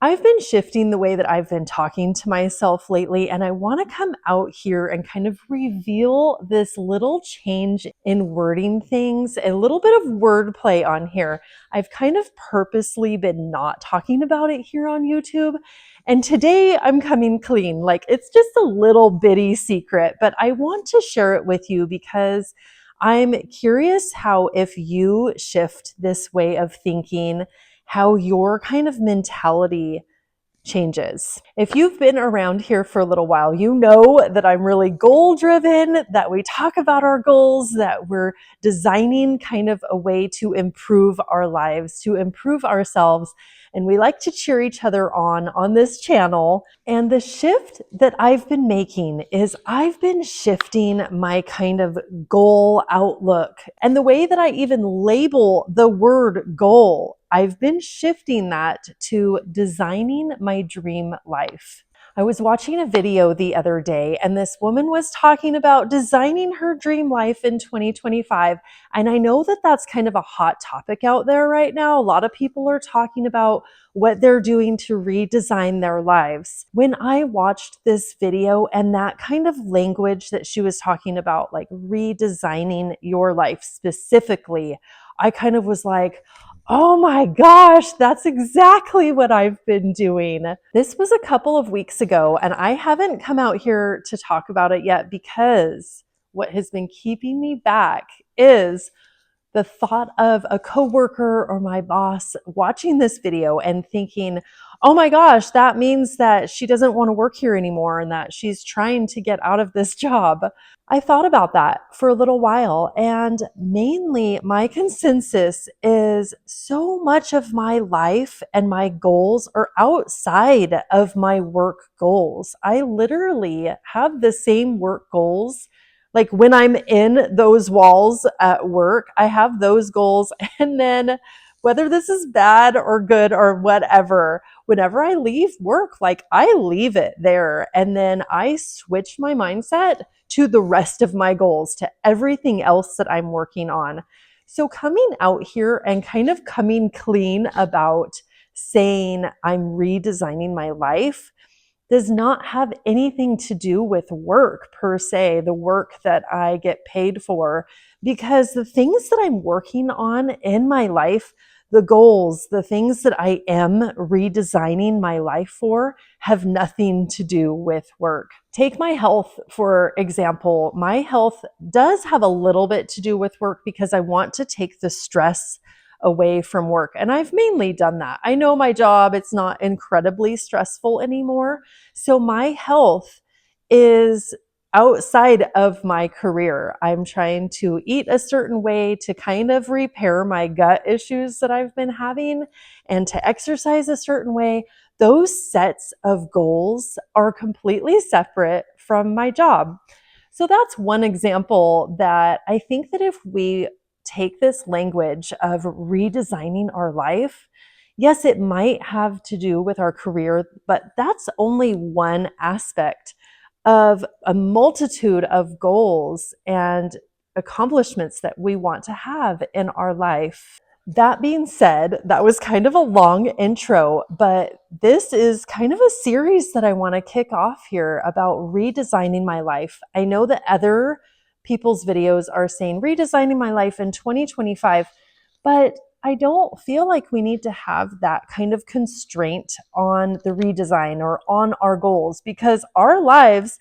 I've been shifting the way that I've been talking to myself lately, and I want to come out here and kind of reveal this little change in wording things, a little bit of wordplay on here. I've kind of purposely been not talking about it here on YouTube. And today I'm coming clean. Like, it's just a little bitty secret, but I want to share it with you because I'm curious how, if you shift this way of thinking, how your kind of mentality changes. If you've been around here for a little while, you know that I'm really goal driven, that we talk about our goals, that we're designing kind of a way to improve our lives, to improve ourselves. And we like to cheer each other on this channel. And the shift that I've been making is I've been shifting my kind of goal outlook and the way that I even label the word goal. I've been shifting that to designing my dream life. I was watching a video the other day, and this woman was talking about designing her dream life in 2025. And I know that that's kind of a hot topic out there right now. A lot of people are talking about what they're doing to redesign their lives. When I watched this video and that kind of language that she was talking about, like redesigning your life specifically, I kind of was like, oh my gosh, that's exactly what I've been doing. This was a couple of weeks ago, and I haven't come out here to talk about it yet because what has been keeping me back is the thought of a coworker or my boss watching this video and thinking, oh my gosh, that means that she doesn't want to work here anymore and that she's trying to get out of this job. I thought about that for a little while, and mainly my consensus is so much of my life and my goals are outside of my work goals. I literally have the same work goals. Like when I'm in those walls at work, I have those goals. And then whether this is bad or good or whatever, whenever I leave work, like I leave it there. And then I switch my mindset to the rest of my goals, to everything else that I'm working on. So coming out here and kind of coming clean about saying I'm redesigning my life does not have anything to do with work per se, the work that I get paid for, because the things that I'm working on in my life, the goals, the things that I am redesigning my life for, have nothing to do with work. Take my health, for example. My health does have a little bit to do with work because I want to take the stress away from work. And I've mainly done that. I know my job, it's not incredibly stressful anymore. So my health is outside of my career. I'm trying to eat a certain way to kind of repair my gut issues that I've been having and to exercise a certain way. Those sets of goals are completely separate from my job. So that's one example that I think that if we take this language of redesigning our life, yes, it might have to do with our career, but that's only one aspect of a multitude of goals and accomplishments that we want to have in our life. That being said, that was kind of a long intro, but this is kind of a series that I want to kick off here about redesigning my life. I know that other people's videos are saying redesigning my life in 2025, but I don't feel like we need to have that kind of constraint on the redesign or on our goals, because our lives,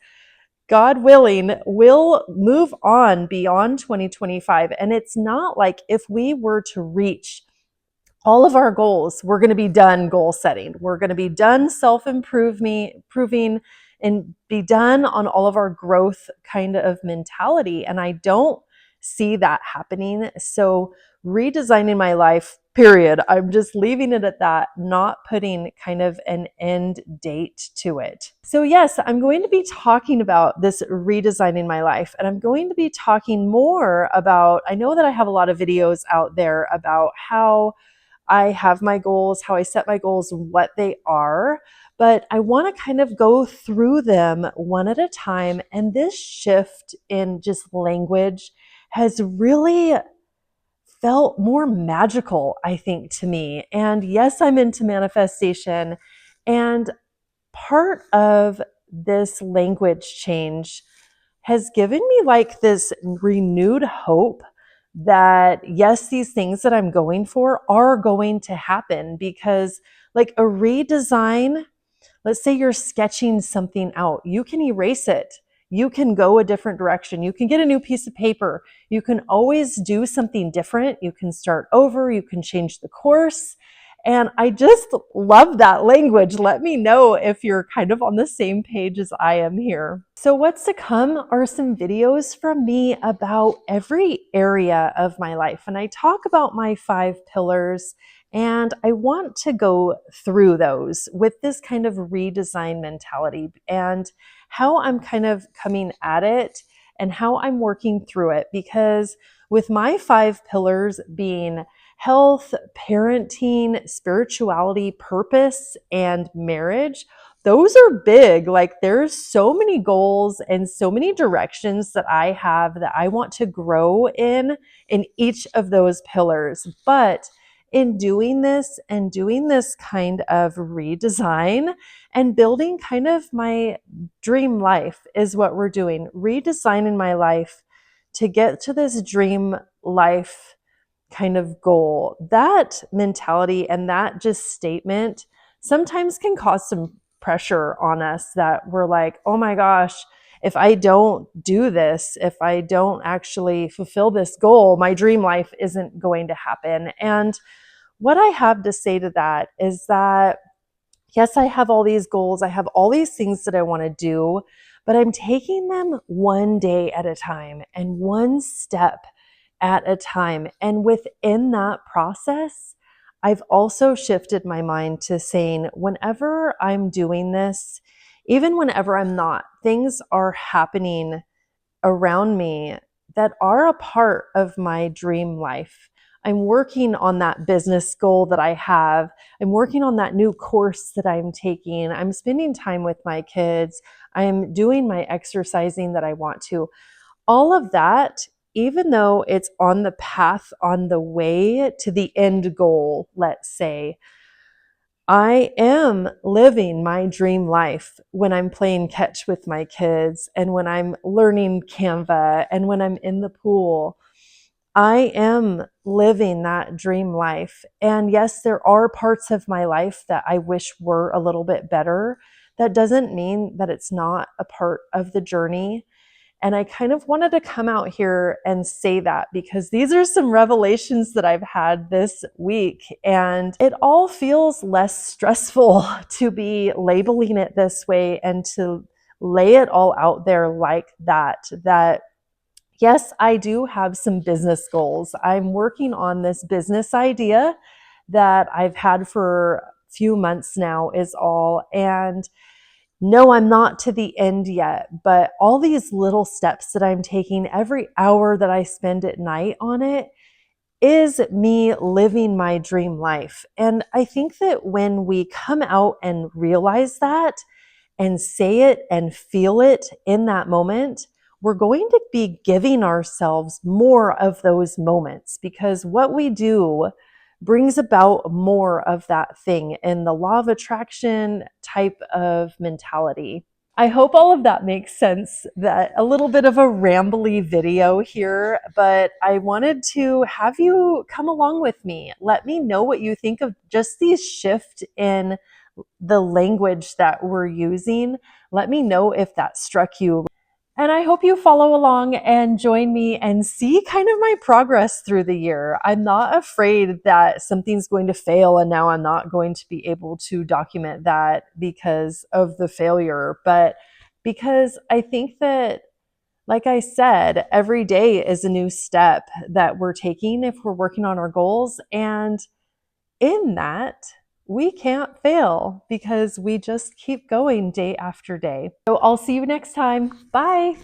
God willing, will move on beyond 2025. And it's not like if we were to reach all of our goals, we're going to be done goal setting. We're going to be done self-improving and be done on all of our growth kind of mentality. And I don't see that happening. So redesigning my life, period. I'm just leaving it at that, not putting kind of an end date to it. So yes, I'm going to be talking about this redesigning my life, and I'm going to be talking more about, I know that I have a lot of videos out there about how I have my goals, how I set my goals, what they are, but I want to kind of go through them one at a time. And this shift in just language has really felt more magical, I think, to me. And yes, I'm into manifestation. And part of this language change has given me like this renewed hope that yes, these things that I'm going for are going to happen, because like a redesign, let's say you're sketching something out, you can erase it. You can go a different direction. You can get a new piece of paper. You can always do something different. You can start over. You can change the course. And I just love that language. Let me know if you're kind of on the same page as I am here. So what's to come are some videos from me about every area of my life. And I talk about my 5 pillars, and I want to go through those with this kind of redesign mentality and how I'm kind of coming at it and how I'm working through it. Because with my 5 pillars being health, parenting, spirituality, purpose, and marriage, those are big. Like there's so many goals and so many directions that I have that I want to grow in each of those pillars. But in doing this and doing this kind of redesign and building kind of my dream life is what we're doing. Redesigning my life to get to this dream life kind of goal. That mentality and that just statement sometimes can cause some pressure on us, that we're like, oh my gosh, if I don't do this, if I don't actually fulfill this goal, my dream life isn't going to happen. And what I have to say to that is that, yes, I have all these goals, I have all these things that I want to do, but I'm taking them one day at a time and one step at a time. And within that process, I've also shifted my mind to saying, whenever I'm doing this, even whenever I'm not, things are happening around me that are a part of my dream life. I'm working on that business goal that I have. I'm working on that new course that I'm taking. I'm spending time with my kids. I'm doing my exercising that I want to. All of that, even though it's on the path, on the way to the end goal, let's say, I am living my dream life when I'm playing catch with my kids and when I'm learning Canva and when I'm in the pool. I am living that dream life. And yes, there are parts of my life that I wish were a little bit better. That doesn't mean that it's not a part of the journey. And I kind of wanted to come out here and say that because these are some revelations that I've had this week, and it all feels less stressful to be labeling it this way and to lay it all out there like that. That yes, I do have some business goals. I'm working on this business idea that I've had for a few months now is all. And no, I'm not to the end yet, but all these little steps that I'm taking, every hour that I spend at night on it, is me living my dream life. And I think that when we come out and realize that and say it and feel it in that moment, we're going to be giving ourselves more of those moments, because what we do brings about more of that thing in the law of attraction type of mentality. I hope all of that makes sense. That a little bit of a rambly video here, but I wanted to have you come along with me. Let me know what you think of just these shift in the language that we're using. Let me know if that struck you. And I hope you follow along and join me and see kind of my progress through the year. I'm not afraid that something's going to fail and now I'm not going to be able to document that because of the failure, but because I think that, like I said, every day is a new step that we're taking if we're working on our goals. And in that, we can't fail because we just keep going day after day. So I'll see you next time. Bye.